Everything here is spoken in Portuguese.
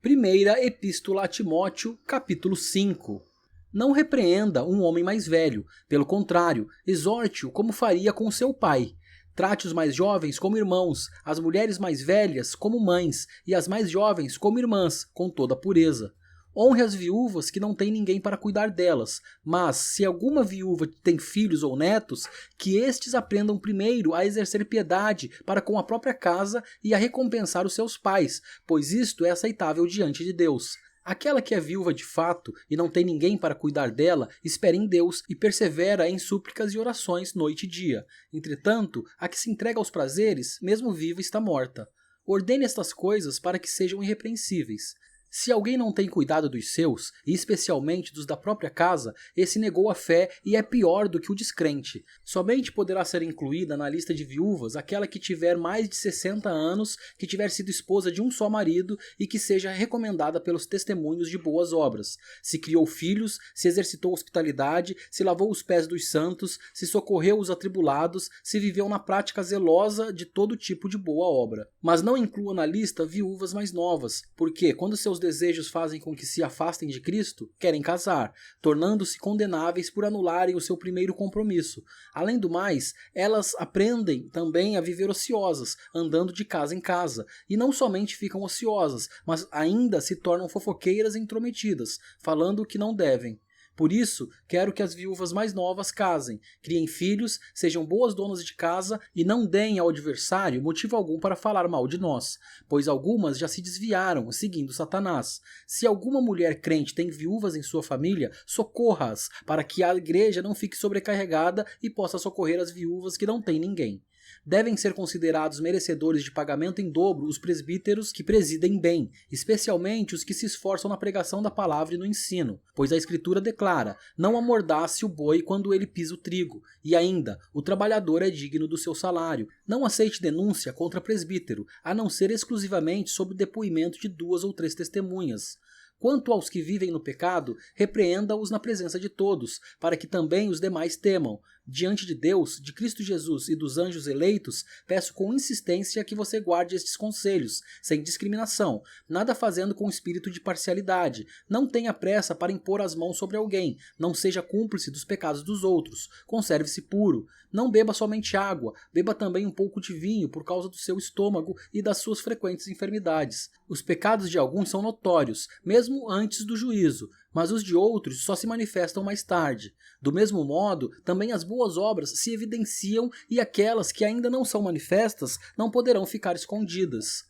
Primeira Epístola a Timóteo, capítulo 5. Não repreenda um homem mais velho, pelo contrário, exorte-o como faria com seu pai. Trate os mais jovens como irmãos, as mulheres mais velhas como mães e as mais jovens como irmãs, com toda pureza. Honre as viúvas que não têm ninguém para cuidar delas, mas se alguma viúva tem filhos ou netos, que estes aprendam primeiro a exercer piedade para com a própria casa e a recompensar os seus pais, pois isto é aceitável diante de Deus. Aquela que é viúva de fato e não tem ninguém para cuidar dela, espera em Deus e persevera em súplicas e orações noite e dia. Entretanto, a que se entrega aos prazeres, mesmo viva, está morta. Ordene estas coisas para que sejam irrepreensíveis. Se alguém não tem cuidado dos seus, e especialmente dos da própria casa, esse negou a fé e é pior do que o descrente. Somente poderá ser incluída na lista de viúvas aquela que tiver mais de 60 anos, que tiver sido esposa de um só marido e que seja recomendada pelos testemunhos de boas obras. Se criou filhos, se exercitou hospitalidade, se lavou os pés dos santos, se socorreu os atribulados, se viveu na prática zelosa de todo tipo de boa obra. Mas não inclua na lista viúvas mais novas, porque quando seus desejos fazem com que se afastem de Cristo, querem casar, tornando-se condenáveis por anularem o seu primeiro compromisso. Além do mais, elas aprendem também a viver ociosas, andando de casa em casa, e não somente ficam ociosas, mas ainda se tornam fofoqueiras e intrometidas, falando o que não devem. Por isso, quero que as viúvas mais novas casem, criem filhos, sejam boas donas de casa e não deem ao adversário motivo algum para falar mal de nós, pois algumas já se desviaram, seguindo Satanás. Se alguma mulher crente tem viúvas em sua família, socorra-as, para que a igreja não fique sobrecarregada e possa socorrer as viúvas que não têm ninguém. Devem ser considerados merecedores de pagamento em dobro os presbíteros que presidem bem, especialmente os que se esforçam na pregação da palavra e no ensino, pois a Escritura declara: não amordace o boi quando ele pisa o trigo, e ainda, o trabalhador é digno do seu salário. Não aceite denúncia contra presbítero, a não ser exclusivamente sob depoimento de 2 ou 3 testemunhas. Quanto aos que vivem no pecado, repreenda-os na presença de todos, para que também os demais temam. Diante de Deus, de Cristo Jesus e dos anjos eleitos, peço com insistência que você guarde estes conselhos, sem discriminação, nada fazendo com espírito de parcialidade. Não tenha pressa para impor as mãos sobre alguém, não seja cúmplice dos pecados dos outros, conserve-se puro. Não beba somente água, beba também um pouco de vinho por causa do seu estômago e das suas frequentes enfermidades. Os pecados de alguns são notórios, mesmo antes do juízo, mas os de outros só se manifestam mais tarde. Do mesmo modo, também as boas obras se evidenciam e aquelas que ainda não são manifestas não poderão ficar escondidas.